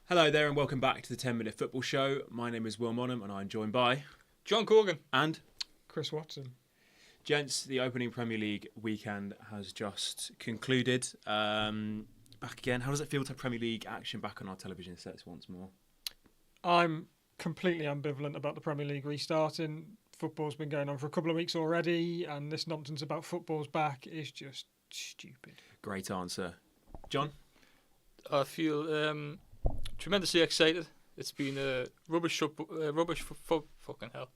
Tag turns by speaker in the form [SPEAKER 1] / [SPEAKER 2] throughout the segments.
[SPEAKER 1] Hello there and welcome back to the 10 Minute Football Show. My name is Will Monham and I'm joined by...
[SPEAKER 2] John Corgan.
[SPEAKER 1] And...
[SPEAKER 3] Chris Watson.
[SPEAKER 1] Gents, the opening Premier League weekend has just concluded. Back again, how does it feel to have Premier League action back on our television sets once more?
[SPEAKER 3] I'm completely ambivalent about the Premier League restarting. Football's been going on for a couple of weeks already, and this nonsense about football's back is just stupid. Great
[SPEAKER 1] answer. John?
[SPEAKER 2] I feel tremendously excited. It's been a rubbish fucking hell.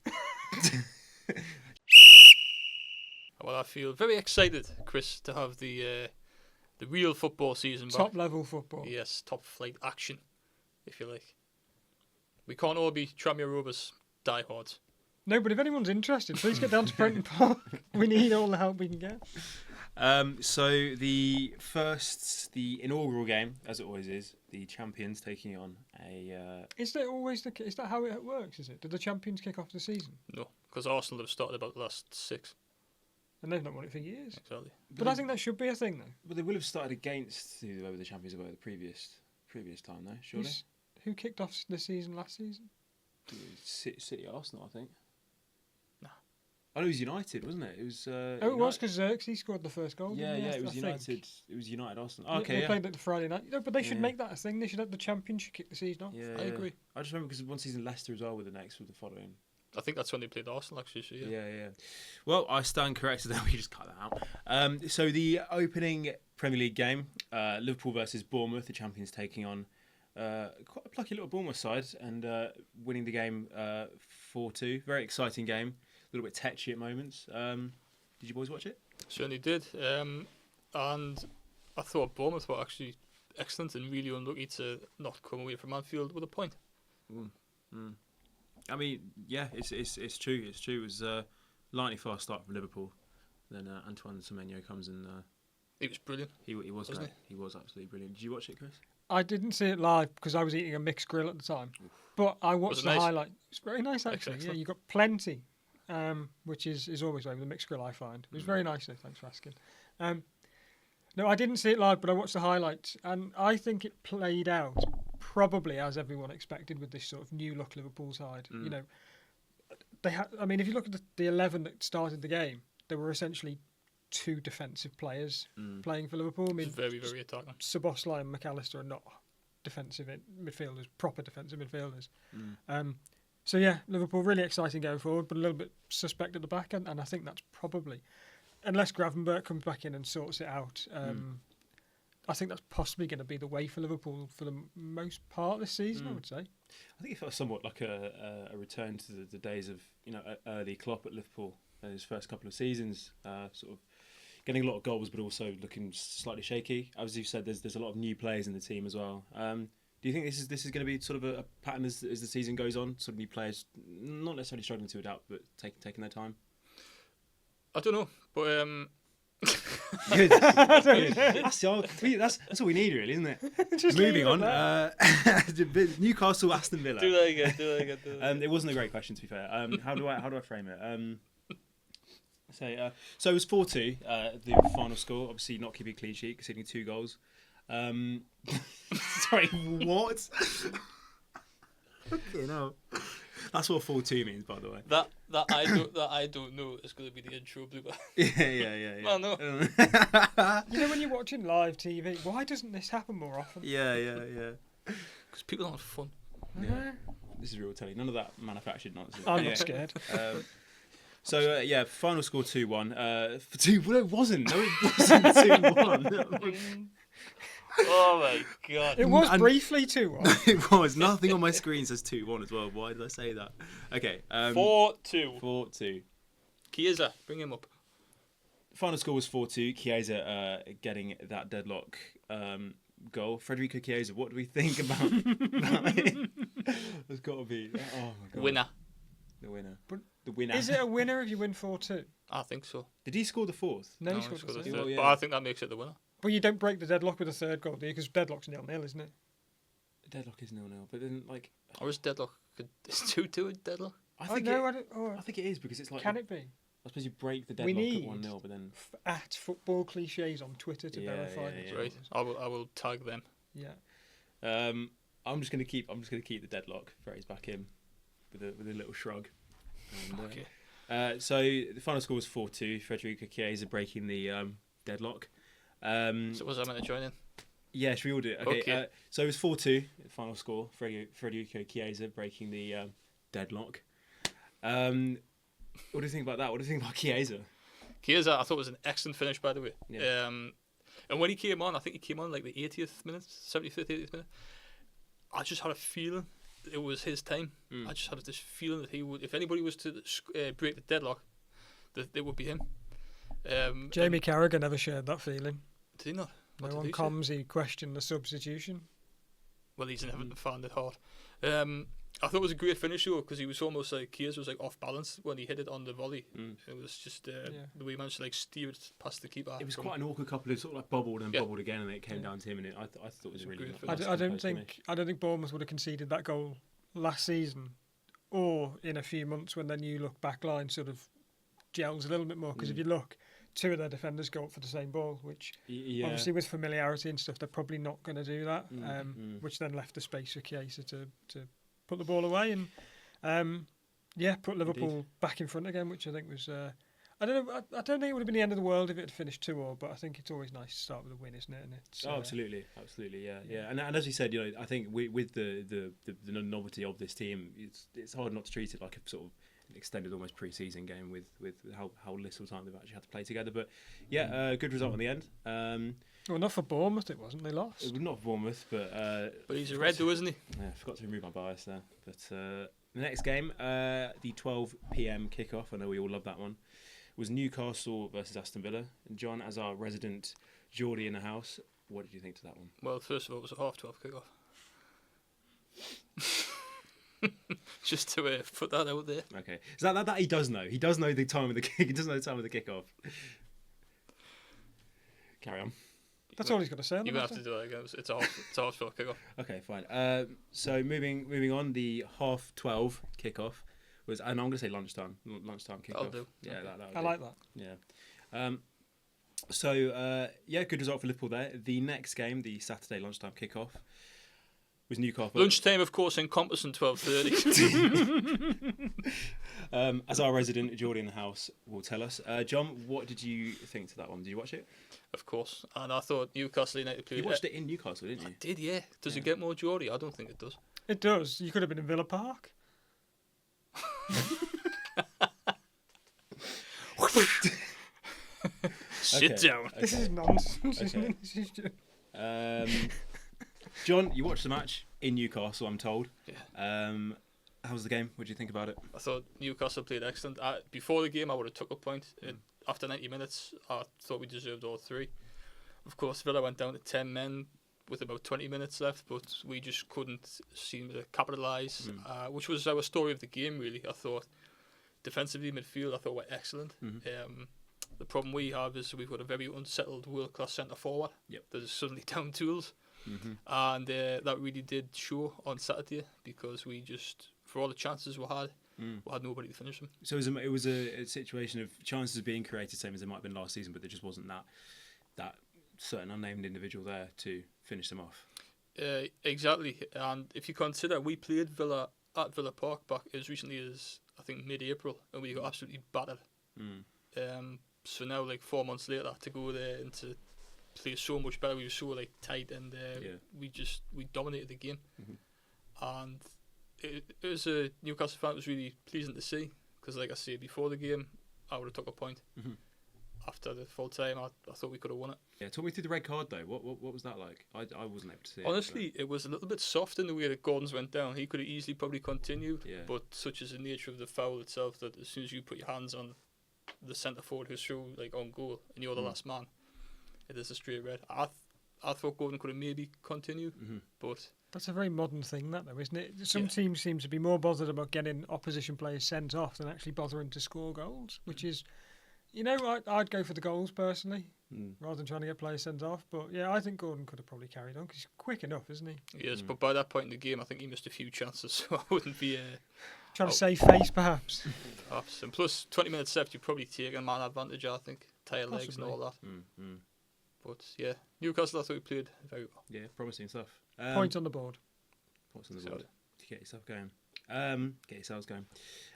[SPEAKER 2] Well, I feel very excited, Chris, to have the real football season back.
[SPEAKER 3] Top level football.
[SPEAKER 2] Yes, top flight action, if you like. We can't all be Tranmere Rovers diehards.
[SPEAKER 3] No, but if anyone's interested, please get down to Prenton Park. We need all the help we can get.
[SPEAKER 1] So the inaugural game, as it always is, the champions taking on a...
[SPEAKER 3] Is that how it works, is it? Did the champions kick off the season?
[SPEAKER 2] No, because Arsenal have started about the last 6.
[SPEAKER 3] And they've not won it for years.
[SPEAKER 2] Exactly.
[SPEAKER 3] But I think that should be a thing, though.
[SPEAKER 1] But they will have started against whoever the champions were the previous time, though, surely?
[SPEAKER 3] Who kicked off the season last season?
[SPEAKER 1] City Arsenal, I think.
[SPEAKER 2] Nah.
[SPEAKER 1] Oh, it was United, wasn't it? It was.
[SPEAKER 3] It was because Xerxes scored the first goal.
[SPEAKER 1] Yeah, it was United. It was United Arsenal. Okay,
[SPEAKER 3] they played it the Friday night. No, but they should make that a thing. They should have the champions should kick the season off.
[SPEAKER 1] Yeah,
[SPEAKER 2] I agree.
[SPEAKER 1] I just remember because one season Leicester as well with the following.
[SPEAKER 2] I think that's when they played Arsenal, actually. So
[SPEAKER 1] yeah. Well, I stand corrected. Then we just cut that out. So the opening Premier League game, Liverpool versus Bournemouth, the champions taking on quite a plucky little Bournemouth side and winning the game 4-2. Very exciting game. A little bit tetchy at moments. Did you boys watch it?
[SPEAKER 2] Certainly did. And I thought Bournemouth were actually excellent and really unlucky to not come away from Anfield with a point.
[SPEAKER 1] I mean, yeah, it's true. It's true. It was a lightning fast start from Liverpool. Then Antoine Semenyo comes and...
[SPEAKER 2] he was brilliant.
[SPEAKER 1] He was great. He was absolutely brilliant. Did you watch it, Chris?
[SPEAKER 3] I didn't see it live because I was eating a mixed grill at the time. But I watched the highlight. It's very nice, actually.
[SPEAKER 2] Excellent.
[SPEAKER 3] Yeah, you got plenty, which is always over the mixed grill, I find. It was very nice, though. Thanks for asking. No, I didn't see it live, but I watched the highlights, and I think it played out probably as everyone expected with this sort of new look Liverpool side. You know, they had. I mean, if you look at the 11 that started the game, there were essentially 2 defensive players playing for Liverpool. I mean,
[SPEAKER 2] it's very, very attacking.
[SPEAKER 3] Szoboszlai and McAllister are not defensive midfielders, proper defensive midfielders. So yeah, Liverpool really exciting going forward, but a little bit suspect at the back end, and I think that's probably, unless Gravenberch comes back in and sorts it out, I think that's possibly going to be the way for Liverpool for the most part this season, I would say.
[SPEAKER 1] I think it felt somewhat like a return to the days of early Klopp at Liverpool in his first couple of seasons, sort of getting a lot of goals but also looking slightly shaky. As you said, there's a lot of new players in the team as well. Do you think this is going to be sort of a pattern as the season goes on? Sort of new players not necessarily struggling to adapt but taking their time?
[SPEAKER 2] I don't know, but
[SPEAKER 1] Good. That's all we need, really, isn't it?
[SPEAKER 3] Just
[SPEAKER 1] moving on. Newcastle, Aston Villa.
[SPEAKER 2] do that again.
[SPEAKER 1] It wasn't a great question, to be fair. How do I frame it? So it was 4-2. The final score. Obviously, not keeping a clean sheet, conceding 2 goals. Sorry, what? Okay, no. That's what 4-2 means, by the way.
[SPEAKER 2] That I don't know is going to be the intro blooper.
[SPEAKER 1] Yeah.
[SPEAKER 2] Oh no.
[SPEAKER 3] You know, when you're watching live TV, why doesn't this happen more often?
[SPEAKER 1] Yeah.
[SPEAKER 2] Because people aren't fun.
[SPEAKER 1] Yeah. This is real telly. None of that manufactured nonsense.
[SPEAKER 3] I'm not scared.
[SPEAKER 1] So final score 2-1. For 2, well, it wasn't. No, it wasn't 2-1.
[SPEAKER 2] Oh my god!
[SPEAKER 3] It was briefly 2-1.
[SPEAKER 1] It was. Nothing on my screen says 2-1 as well. Why did I say that? Okay.
[SPEAKER 2] 4-2.
[SPEAKER 1] 4-2.
[SPEAKER 2] Chiesa, bring him up.
[SPEAKER 1] Final score was 4-2. Chiesa getting that deadlock goal. Federico Chiesa, what do we think about it? There's got to be. Oh my god.
[SPEAKER 2] Winner.
[SPEAKER 1] The winner.
[SPEAKER 3] But
[SPEAKER 1] the winner.
[SPEAKER 3] Is it a winner if you win 4-2?
[SPEAKER 2] I think so.
[SPEAKER 1] Did he score the 4th?
[SPEAKER 3] No, he
[SPEAKER 2] he
[SPEAKER 3] scored
[SPEAKER 2] scored
[SPEAKER 3] the
[SPEAKER 2] the
[SPEAKER 3] 3rd.
[SPEAKER 2] third.
[SPEAKER 1] Oh, yeah.
[SPEAKER 2] But I think that makes it the winner.
[SPEAKER 3] Well, you don't break the deadlock with a 3rd goal, do you? Because deadlock's 0-0, isn't it?
[SPEAKER 1] Deadlock is 0-0, but then like.
[SPEAKER 2] Or is deadlock? Is 2-2 a deadlock?
[SPEAKER 1] I think I think it is because it's like.
[SPEAKER 3] Can it be?
[SPEAKER 1] I suppose you break the deadlock at 1-0, but then.
[SPEAKER 3] At football cliches on Twitter to verify this.
[SPEAKER 2] Right. I will tag them.
[SPEAKER 3] Yeah.
[SPEAKER 1] I'm just gonna keep the deadlock. Ferry's back in with a little shrug. And,
[SPEAKER 2] Okay.
[SPEAKER 1] so the final score was 4-2. Federico Chiesa breaking the deadlock.
[SPEAKER 2] So was I meant to join in?
[SPEAKER 1] Yeah, should we all do it? Okay.
[SPEAKER 2] Okay.
[SPEAKER 1] So it was 4-2. Final score. Federico Chiesa breaking the deadlock. What do you think about that? What do you think about Chiesa?
[SPEAKER 2] Chiesa, I thought was an excellent finish, by the way.
[SPEAKER 1] Yeah.
[SPEAKER 2] And when he came on, I think he came on like the 80th minute, 75th, 80th minute. I just had a feeling it was his time. I just had this feeling that he would, if anybody was to break the deadlock, that it would be him.
[SPEAKER 3] Jamie Carragher never shared that feeling.
[SPEAKER 2] Did he not? What
[SPEAKER 3] No,
[SPEAKER 2] did
[SPEAKER 3] on
[SPEAKER 2] he say?
[SPEAKER 3] comms he questioned the substitution.
[SPEAKER 2] Well, he's an Everton fan at heart. I thought it was a great finish though, because he was almost like Chiesa was like off balance when he hit it on the volley. It was just the way he managed to like steer it past the keeper.
[SPEAKER 1] It was quite an awkward couple of sort of like bubbled and bubbled again, and it came down to him. And I thought it was a really.
[SPEAKER 2] great
[SPEAKER 1] nice
[SPEAKER 2] finish.
[SPEAKER 3] I don't
[SPEAKER 1] composed finish.
[SPEAKER 3] think Bournemouth would have conceded that goal last season, or in a few months when their new look backline sort of gels a little bit more. Because if you look, two of their defenders go up for the same ball, which obviously with familiarity and stuff, they're probably not going to do that. Which then left the space for Chiesa to put the ball away and put Liverpool back in front again, which I think was. I don't know. I don't think it would have been the end of the world if it had finished 2-2, but I think it's always nice to start with a win, isn't it? And it's,
[SPEAKER 1] absolutely, yeah. And as you said, I think with the novelty of this team, it's hard not to treat it like a sort of extended almost pre-season game with how little time they've actually had to play together. But good result in the end.
[SPEAKER 3] Well, not for Bournemouth, it wasn't. They lost.
[SPEAKER 1] It was not for Bournemouth, but
[SPEAKER 2] he's a red though, isn't he?
[SPEAKER 1] Yeah, I forgot to remove my bias there. But the next game, the 12 p.m. kickoff. I know we all love that one. Was Newcastle versus Aston Villa. And John, as our resident Geordie in the house, what did you think to that one?
[SPEAKER 2] Well, first of all, it was a 12:30 kickoff. Just to put that out there.
[SPEAKER 1] Okay, so that he does know. He does know the time of the kick. He does know the time of the kickoff. Carry on.
[SPEAKER 3] That's all he's got to say.
[SPEAKER 2] You're gonna have to do that again. It's a half 12 kickoff.
[SPEAKER 1] Okay, fine. So moving on, the 12:30 kickoff was, and I'm going to say lunchtime kickoff.
[SPEAKER 2] I'll do.
[SPEAKER 1] Yeah,
[SPEAKER 2] Okay.
[SPEAKER 1] that
[SPEAKER 3] I like that.
[SPEAKER 1] Yeah. So good result for Liverpool there. The next game, the Saturday lunchtime kickoff, was Newcastle.
[SPEAKER 2] Lunchtime, of course, encompassing 12:30.
[SPEAKER 1] As our resident Geordie in the house will tell us. John, what did you think to that one? Did you watch it?
[SPEAKER 2] Of course. And I thought Newcastle United played.
[SPEAKER 1] You watched it in Newcastle, didn't you?
[SPEAKER 2] I did, yeah. Does it get more Geordie? I don't think it does.
[SPEAKER 3] It does. You could have been in Villa Park.
[SPEAKER 2] Sit down.
[SPEAKER 1] Okay.
[SPEAKER 3] This is nonsense, isn't
[SPEAKER 1] Okay.
[SPEAKER 3] it? This is just...
[SPEAKER 1] John, you watched the match in Newcastle, I'm told.
[SPEAKER 2] Yeah.
[SPEAKER 1] How was the game? What did you think about it?
[SPEAKER 2] I thought Newcastle played excellent. Before the game, I would have took a point. After 90 minutes, I thought we deserved all three. Of course, Villa went down to 10 men with about 20 minutes left, but we just couldn't seem to capitalise, which was our story of the game, really. I thought defensively, midfield, I thought were excellent. The problem we have is we've got a very unsettled world-class centre-forward.
[SPEAKER 1] Yep.
[SPEAKER 2] There's suddenly down tools. And that really did show on Saturday, because we just, for all the chances we had nobody to finish them.
[SPEAKER 1] So it was a situation of chances being created, same as it might have been last season, but there just wasn't that certain unnamed individual there to finish them off.
[SPEAKER 2] Exactly. And if you consider, we played Villa at Villa Park back as recently as, I think, mid-April, and we got absolutely battered. So now, like 4 months later, to go there and to play so much better, we were so like tight, and we dominated the game. And it was a Newcastle fan. It was really pleasing to see, because, like I say, before the game, I would have took a point. After the full time, I thought we could have won it.
[SPEAKER 1] Yeah, talk me through the red card though. What was that like? I wasn't able to see
[SPEAKER 2] Honestly, it was a little bit soft in the way that Gordon's went down. He could have easily probably continued,
[SPEAKER 1] Yeah.
[SPEAKER 2] but such is the nature of the foul itself that as soon as you put your hands on the centre forward who's through like on goal and you're the last man, it is a straight red. I thought Gordon could have maybe continued, but
[SPEAKER 3] That's a very modern thing, that though, isn't it? Some teams seem to be more bothered about getting opposition players sent off than actually bothering to score goals, which is, I'd go for the goals personally, rather than trying to get players sent off. But yeah, I think Gordon could have probably carried on, because he's quick enough, isn't he?
[SPEAKER 2] he is. But by that point in the game, I think he missed a few chances, so I wouldn't be
[SPEAKER 3] Trying to save face, perhaps.
[SPEAKER 2] perhaps. And plus, 20 minutes left, you're probably taking man advantage. I think tired legs and all that. But yeah, Newcastle, I thought we played very well.
[SPEAKER 1] Yeah, promising stuff.
[SPEAKER 3] Point on the board.
[SPEAKER 1] Points on the
[SPEAKER 2] So-
[SPEAKER 1] board to get yourself going. Get yourselves going.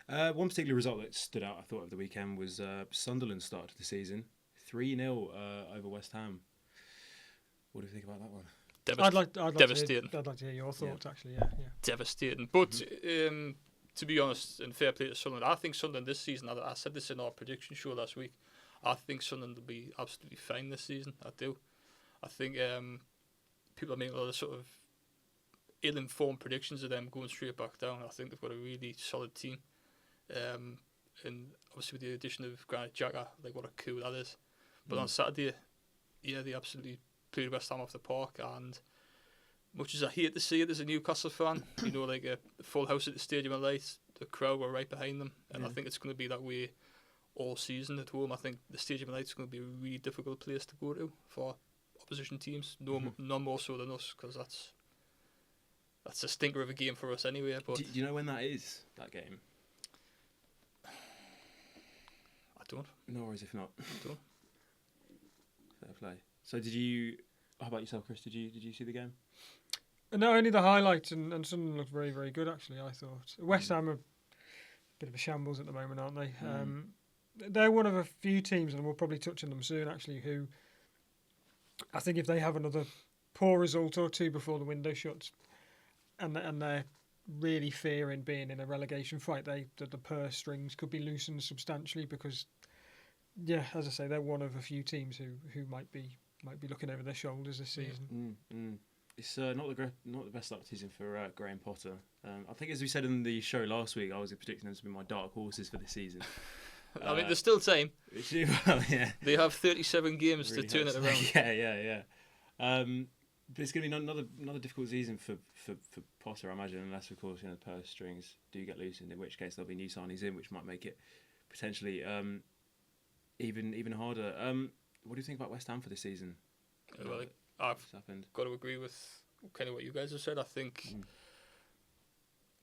[SPEAKER 1] One particular result that stood out, I thought, over the weekend was Sunderland start to the season 3-0 over West Ham. What do you think about that one?
[SPEAKER 3] I'd like
[SPEAKER 2] Devastating.
[SPEAKER 3] I'd like to hear your thoughts. Actually, yeah.
[SPEAKER 2] Devastating. But to be honest, and fair play to Sunderland, I think Sunderland this season, I said this in our prediction show last week, I think Sunderland will be absolutely fine this season. I do. I think people are making a lot of sort of ill-informed predictions of them going straight back down. I think they've got a really solid team. And obviously with the addition of Granit Xhaka, like what a coup that is. But on Saturday, yeah, they absolutely played West Ham off the park, and much as I hate to see it as a Newcastle fan, you know, like a full house at the Stadium of Light, the crowd were right behind them, and I think it's going to be that way all season at home. I think the Stadium of Light is going to be a really difficult place to go to for opposition teams, none more so than us, because that's a stinker of a game for us anyway. But
[SPEAKER 1] Do you know when that is, that game?
[SPEAKER 2] I don't.
[SPEAKER 1] No worries if not.
[SPEAKER 2] I don't.
[SPEAKER 1] Fair play. So how about yourself, Chris? Did you see the game?
[SPEAKER 3] No, only the highlights, and Sunderland looked very, very good, actually, I thought. West Ham are a bit of a shambles at the moment, aren't they? They're one of a few teams, and we'll probably touch on them soon, actually, who I think if they have another poor result or two before the window shuts, and they're really fearing being in a relegation fight, the purse strings could be loosened substantially, because, yeah, as I say, they're one of a few teams who might be looking over their shoulders this season.
[SPEAKER 1] It's not the best start to season for Graham Potter. I think, as we said in the show last week, I was predicting them to be my dark horses for this season.
[SPEAKER 2] I mean, there's still time.
[SPEAKER 1] Well, yeah.
[SPEAKER 2] They have 37 games
[SPEAKER 1] Really
[SPEAKER 2] to turn it around.
[SPEAKER 1] Yeah. But it's going to be another difficult season for Potter, I imagine, unless, of course, the purse strings do get loosened, in which case there'll be new signings in, which might make it potentially even harder. What do you think about West Ham for this season?
[SPEAKER 2] Well, I've
[SPEAKER 1] happened?
[SPEAKER 2] got to agree with kind of what you guys have said. I think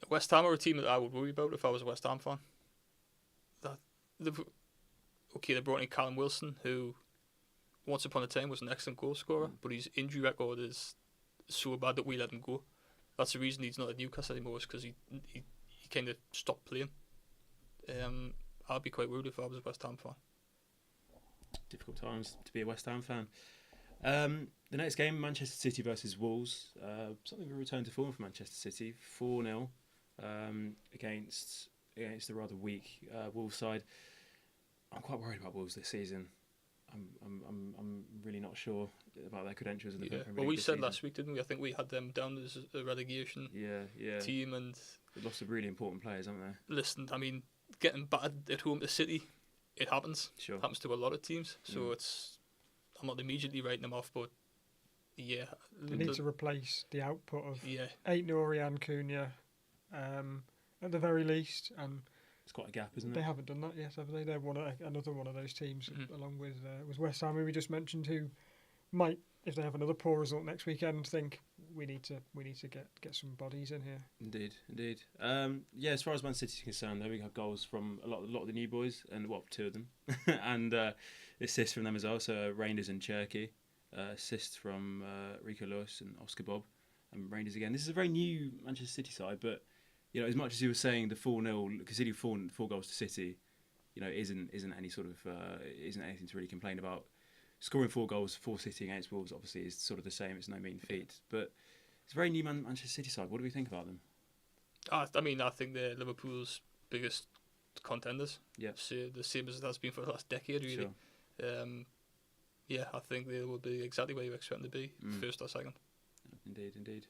[SPEAKER 2] West Ham are a team that I would worry about if I was a West Ham fan. They brought in Callum Wilson, who once upon a time was an excellent goal scorer, but his injury record is so bad that we let him go. That's the reason he's not at Newcastle anymore, is because he kind of stopped playing. I'd be quite worried if I was a West Ham fan.
[SPEAKER 1] Difficult times to be a West Ham fan. The next game, Manchester City versus Wolves. Something of a return to form for Manchester City. 4-0 against the rather weak Wolves side. I'm quite worried about Wolves this season. I'm really not sure about their credentials in the Premier League.
[SPEAKER 2] Well, we
[SPEAKER 1] this
[SPEAKER 2] said
[SPEAKER 1] season.
[SPEAKER 2] last week, didn't we? I think we had them down as a relegation team, and
[SPEAKER 1] They've lost some really important players, haven't they?
[SPEAKER 2] Listen, I mean, getting battered at home to City, it happens.
[SPEAKER 1] Sure.
[SPEAKER 2] It happens to a lot of teams. So I'm not immediately writing them off, but yeah,
[SPEAKER 3] They need to replace the output of
[SPEAKER 2] yeah.
[SPEAKER 3] Aït-Nouri and Cunha at the very least, and
[SPEAKER 1] It's quite a gap, isn't it?
[SPEAKER 3] they haven't done that yet, have they? They're another one of those teams, along with West Ham, who we just mentioned, who might, if they have another poor result next weekend, think we need to get some bodies in here.
[SPEAKER 1] Indeed. As far as Man City is concerned, we have goals from a lot of the new boys, and two of them, and assists from them as well. So Reinders and Cherky, assists from Rico Lewis and Oscar Bob, and Reinders again. This is a very new Manchester City side, but as much as you were saying the 4-0, conceding four goals to City, isn't any sort of isn't anything to really complain about. Scoring 4 goals for City against Wolves obviously is sort of the same. It's no mean feat, but it's a very new Manchester City side. What do we think about them?
[SPEAKER 2] I mean, I think they're Liverpool's biggest contenders.
[SPEAKER 1] Yeah,
[SPEAKER 2] So the same as it has been for the last decade, really.
[SPEAKER 1] Sure.
[SPEAKER 2] I think they will be exactly where you expect them to be, first or second.
[SPEAKER 1] Indeed.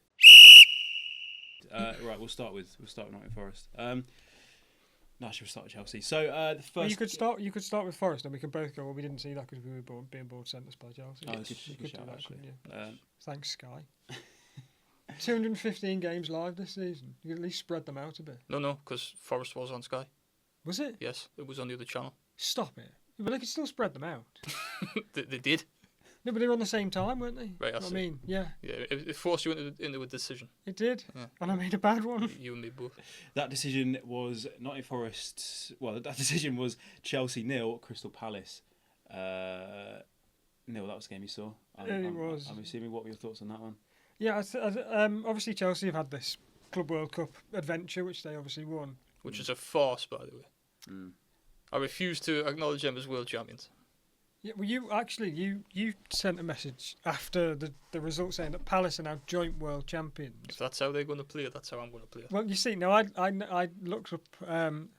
[SPEAKER 1] Right, we'll start with Nottingham Forest. No, should we start with Chelsea? So the first.
[SPEAKER 3] Well, you could start with Forest, and we can both go. Well, we didn't see that because we were being bored sent us by Chelsea.
[SPEAKER 1] Oh,
[SPEAKER 3] You could do
[SPEAKER 1] shout,
[SPEAKER 3] that,
[SPEAKER 1] actually.
[SPEAKER 3] couldn't you? Thanks, Sky. 215 games live this season. You could at least spread them out a bit.
[SPEAKER 2] No, because Forest was on Sky.
[SPEAKER 3] Was it?
[SPEAKER 2] Yes, it was on the other channel.
[SPEAKER 3] Stop it. But they could still spread them out.
[SPEAKER 2] They did.
[SPEAKER 3] No, but they were on the same time, weren't they?
[SPEAKER 2] Right,
[SPEAKER 3] I mean, yeah.
[SPEAKER 2] Yeah, it forced you into a decision.
[SPEAKER 3] It did.
[SPEAKER 2] Yeah.
[SPEAKER 3] And I made a bad one.
[SPEAKER 2] You and me both.
[SPEAKER 1] That decision was Nottingham Forest. Well, that decision was Chelsea 0, Crystal Palace 0. That was the game you saw.
[SPEAKER 3] It was.
[SPEAKER 1] I'm assuming. What were your thoughts on that one?
[SPEAKER 3] Yeah, obviously Chelsea have had this Club World Cup adventure, which they obviously won.
[SPEAKER 2] Which is a farce, by the way.
[SPEAKER 1] Mm.
[SPEAKER 2] I refuse to acknowledge them as world champions.
[SPEAKER 3] Yeah, well, you sent a message after the result saying that Palace are now joint world champions.
[SPEAKER 2] If that's how they're going to play it, that's how I'm going to play it.
[SPEAKER 3] Well, you see, now I looked up.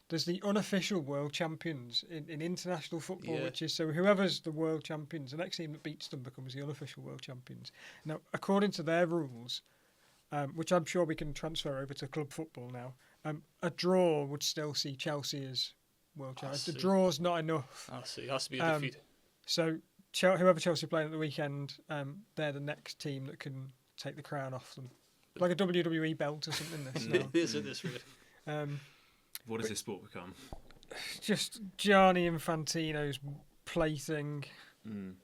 [SPEAKER 3] There's the unofficial world champions in international football,
[SPEAKER 2] Yeah.
[SPEAKER 3] which is so whoever's the world champions, the next team that beats them becomes the unofficial world champions. Now, according to their rules, which I'm sure we can transfer over to club football now, a draw would still see Chelsea as world champions. The
[SPEAKER 2] see.
[SPEAKER 3] draw's not enough.
[SPEAKER 2] I see. It has to be a defeat.
[SPEAKER 3] So whoever Chelsea play at the weekend, they're the next team that can take the crown off them. Like a WWE belt or something. This now.
[SPEAKER 2] It is at this rate.
[SPEAKER 1] What does this sport become?
[SPEAKER 3] Just Gianni Infantino's plaything.
[SPEAKER 1] Mm.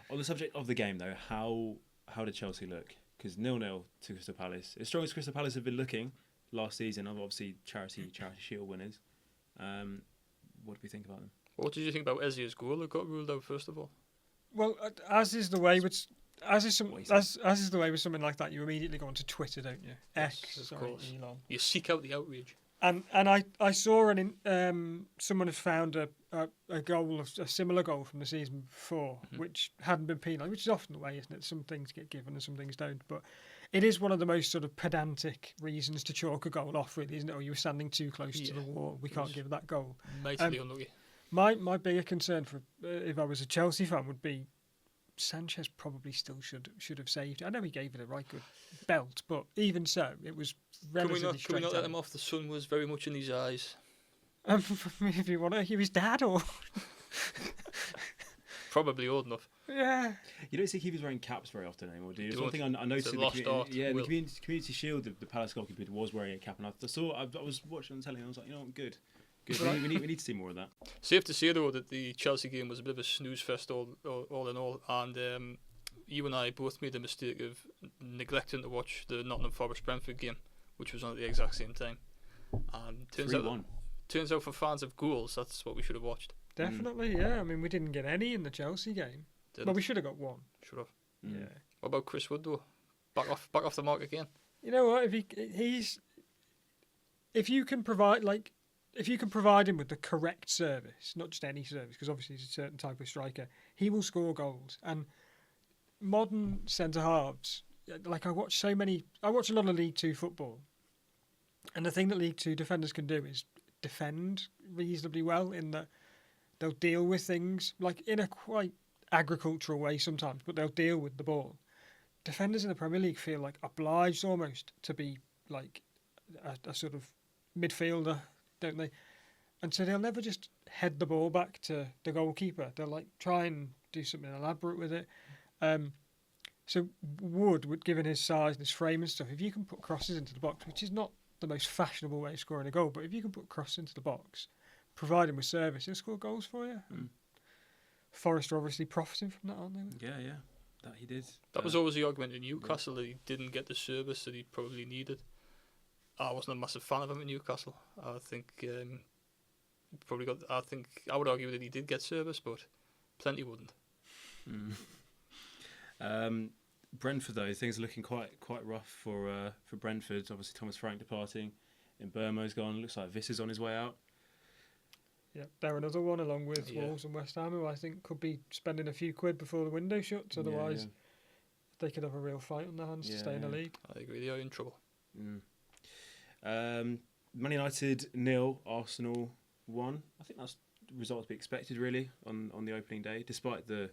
[SPEAKER 1] On the subject of the game, though, how did Chelsea look? Because 0-0 to Crystal Palace. As strong as Crystal Palace have been looking last season, obviously charity Shield winners. What do we think about them?
[SPEAKER 2] What did you think about Ezio's goal that got ruled out first of all?
[SPEAKER 3] Well, as is the way with as is the way with something like that, you immediately go onto Twitter, don't you?
[SPEAKER 2] Yes,
[SPEAKER 3] X,
[SPEAKER 2] of
[SPEAKER 3] sorry,
[SPEAKER 2] course.
[SPEAKER 3] Elon.
[SPEAKER 2] You seek out the outrage.
[SPEAKER 3] And I saw someone had found a goal of a similar goal from the season before, which hadn't been penalised, which is often the way, isn't it? Some things get given and some things don't. But it is one of the most sort of pedantic reasons to chalk a goal off, really, isn't it? Oh, you were standing too close to the wall. We can't give that goal.
[SPEAKER 2] Mightily unlucky.
[SPEAKER 3] My bigger concern for if I was a Chelsea fan would be Sanchez probably still should have saved it. I know he gave it a right good belt, but even so, it was relatively
[SPEAKER 2] Can we not
[SPEAKER 3] straight
[SPEAKER 2] let
[SPEAKER 3] out.
[SPEAKER 2] him off? The sun was very much in his eyes.
[SPEAKER 3] If you want to hear his dad or
[SPEAKER 2] Probably old enough.
[SPEAKER 3] yeah.
[SPEAKER 1] You don't see keepers wearing caps very often anymore, do you? It's
[SPEAKER 2] Don't.
[SPEAKER 1] one thing I noticed
[SPEAKER 2] It's a
[SPEAKER 1] in the,
[SPEAKER 2] lost art,
[SPEAKER 1] the
[SPEAKER 2] Will.
[SPEAKER 1] community shield. The Palace goalkeeper was wearing a cap, and I was watching on telly, and I was like, you know what, good.
[SPEAKER 3] Right.
[SPEAKER 1] We need to see more of that.
[SPEAKER 2] Safe to say though that the Chelsea game was a bit of a snooze fest all in all, and you and I both made the mistake of neglecting to watch the Nottingham Forest Brentford game, which was on at the exact same time. And turns out for fans of goals, that's what we should have watched.
[SPEAKER 3] Definitely, yeah. I mean, we didn't get any in the Chelsea game.
[SPEAKER 2] Didn't.
[SPEAKER 3] Well, we should have got one.
[SPEAKER 2] Should have.
[SPEAKER 1] Mm.
[SPEAKER 3] Yeah.
[SPEAKER 2] What about Chris Wood though? Back off the mark again.
[SPEAKER 3] You know what? If you can provide him with the correct service, not just any service, because obviously he's a certain type of striker, he will score goals. And modern centre halves, like I watch a lot of League Two football, and the thing that League Two defenders can do is defend reasonably well in that they'll deal with things like in a quite agricultural way sometimes, but they'll deal with the ball. Defenders in the Premier League feel like obliged almost to be like a sort of midfielder, don't they? And so they'll never just head the ball back to the goalkeeper. They'll like try and do something elaborate with it. So Wood, given his size and his frame and stuff, if you can put crosses into the box, which is not the most fashionable way of scoring a goal, but if you can put crosses into the box, provide him with service, he'll score goals for you. Forest are obviously profiting from that, aren't they?
[SPEAKER 1] Yeah, that he did.
[SPEAKER 2] That was always the argument in Newcastle that he didn't get the service that he probably needed. I wasn't a massive fan of him at Newcastle. I think I would argue that he did get service, but plenty wouldn't.
[SPEAKER 1] Brentford though, things are looking quite rough for Brentford. Obviously, Thomas Frank departing, and Burmo's gone. Looks like Viss is on his way out.
[SPEAKER 3] Yeah, they're another one along with
[SPEAKER 2] Yeah.
[SPEAKER 3] Wolves and West Ham, who I think could be spending a few quid before the window shuts. Otherwise, they could have a real fight on their hands to stay in the league.
[SPEAKER 2] I agree, they are in trouble.
[SPEAKER 1] Man United 0, Arsenal 1. I think that's the result to be expected really on the opening day, despite the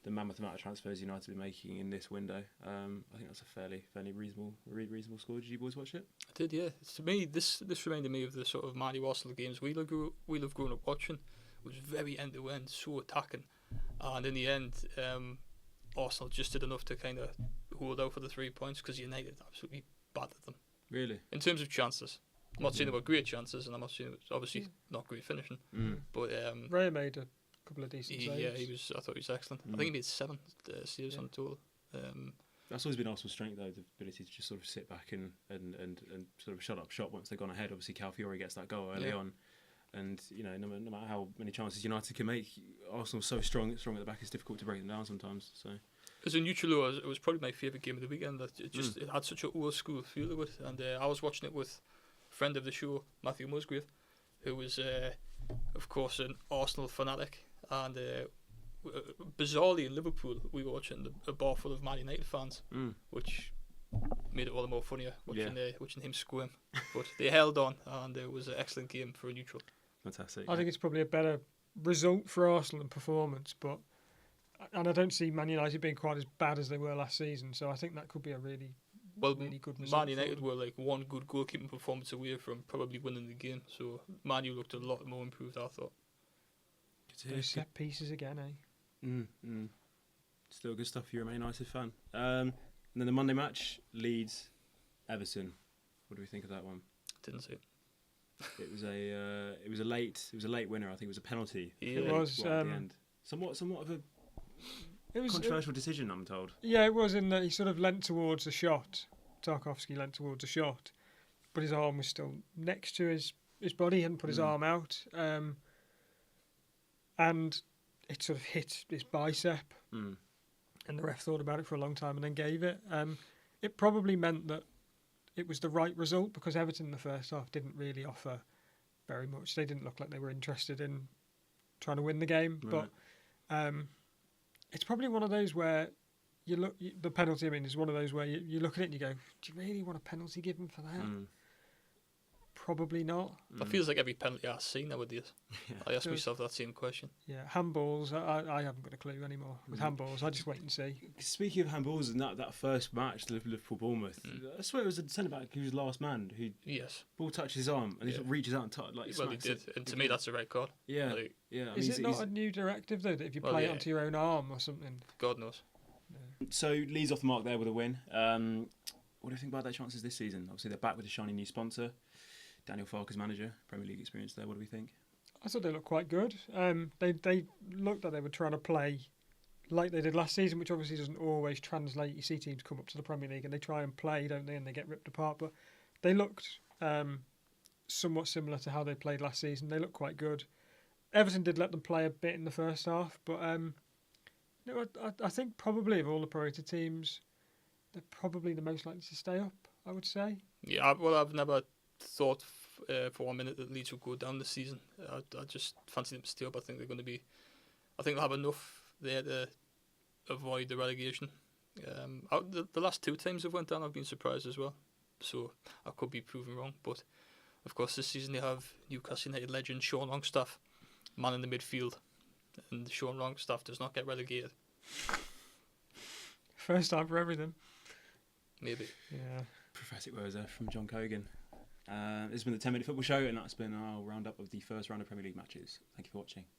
[SPEAKER 1] mammoth amount of transfers United have been making in this window. I think that's a fairly reasonable score. Did you boys watch it?
[SPEAKER 2] I did, yeah. To me, this reminded me of the sort of Man U Arsenal games we'll have grown up watching. It was very end to end, so attacking, and in the end, Arsenal just did enough to kind of hold out for the 3 points because United absolutely battered them.
[SPEAKER 1] Really?
[SPEAKER 2] In terms of chances, I'm not saying they were great chances, and I'm not saying it was obviously not great finishing, but
[SPEAKER 3] Ray made a couple of decent saves.
[SPEAKER 2] I thought he was excellent. I think he made 7 saves on total.
[SPEAKER 1] That's always been Arsenal's strength, though, the ability to just sort of sit back and sort of shut up shop once they've gone ahead. Obviously, Calafiori gets that goal early on, and no matter how many chances United can make, Arsenal's so strong at the back, it's difficult to break them down sometimes. So
[SPEAKER 2] As a neutral, it was probably my favourite game of the weekend. That it had such an old school feel to it, and I was watching it with a friend of the show, Matthew Musgrave, who was, of course, an Arsenal fanatic, and bizarrely in Liverpool, we were watching a bar full of Man United fans, which made it all the more funnier watching him squirm. But they held on, and it was an excellent game for a neutral.
[SPEAKER 1] Fantastic.
[SPEAKER 3] I think it's probably a better result for Arsenal than performance, and I don't see Man United being quite as bad as they were last season, so I think that could be a really good result.
[SPEAKER 2] Man United were like one good goalkeeping performance away from probably winning the game, so Man U looked a lot more improved, I thought.
[SPEAKER 3] Those set pieces again, eh?
[SPEAKER 1] Still good stuff if you're a Man United fan. And then the Monday match, Leeds, Everton. What do we think of that one?
[SPEAKER 2] Didn't see it.
[SPEAKER 1] It was a late winner. I think it was a penalty.
[SPEAKER 3] Yeah. It was
[SPEAKER 1] at the end. Somewhat of a controversial decision, I'm told.
[SPEAKER 3] Yeah, it was in that he sort of leant towards a shot. Tarkovsky leant towards a shot, but his arm was still next to his body. He hadn't put his arm out, and it sort of hit his bicep. And the ref thought about it for a long time and then gave it. It probably meant that it was the right result because Everton in the first half didn't really offer very much. They didn't look like they were interested in trying to win the game. Right. But it's probably one of those where the penalty, is one of those where you look at it and you go, do you really want a penalty given for that? Probably not.
[SPEAKER 2] That feels like every penalty I've seen nowadays. Yeah. I ask myself that same question.
[SPEAKER 3] Yeah, handballs, I haven't got a clue anymore. With handballs, I just wait and see.
[SPEAKER 1] Speaking of handballs, and that first match, Liverpool-Bournemouth, I swear it was a centre-back who was last man who ball touches his arm and he sort of reaches out and
[SPEAKER 2] he did. And to me, that's a red card.
[SPEAKER 1] Yeah,
[SPEAKER 3] Is it not a new directive, though, that if you play it onto your own arm or something?
[SPEAKER 2] God knows.
[SPEAKER 1] Yeah. So, Leeds off the mark there with a win. What do you think about their chances this season? Obviously, they're back with a shiny new sponsor. Daniel Farke's manager, Premier League experience there. What do we think?
[SPEAKER 3] I thought they looked quite good. They looked like they were trying to play like they did last season, which obviously doesn't always translate. You see teams come up to the Premier League and they try and play, don't they? And they get ripped apart. But they looked somewhat similar to how they played last season. They looked quite good. Everton did let them play a bit in the first half, but I think probably of all the promoted teams, they're probably the most likely to stay up, I would say.
[SPEAKER 2] Yeah, well, I've never thought for 1 minute that Leeds will go down this season. I just fancy them to stay up. I think they'll have enough there to avoid the relegation. The last 2 times they've went down, I've been surprised as well. So I could be proven wrong. But of course, this season they have Newcastle United legend Sean Longstaff, man in the midfield, and Sean Longstaff does not get relegated.
[SPEAKER 3] First time for everything.
[SPEAKER 2] Maybe.
[SPEAKER 3] Yeah.
[SPEAKER 1] Prophetic words there from John Cogan. This has been the 10-Minute Football Show, and that's been our roundup of the first round of Premier League matches. Thank you for watching.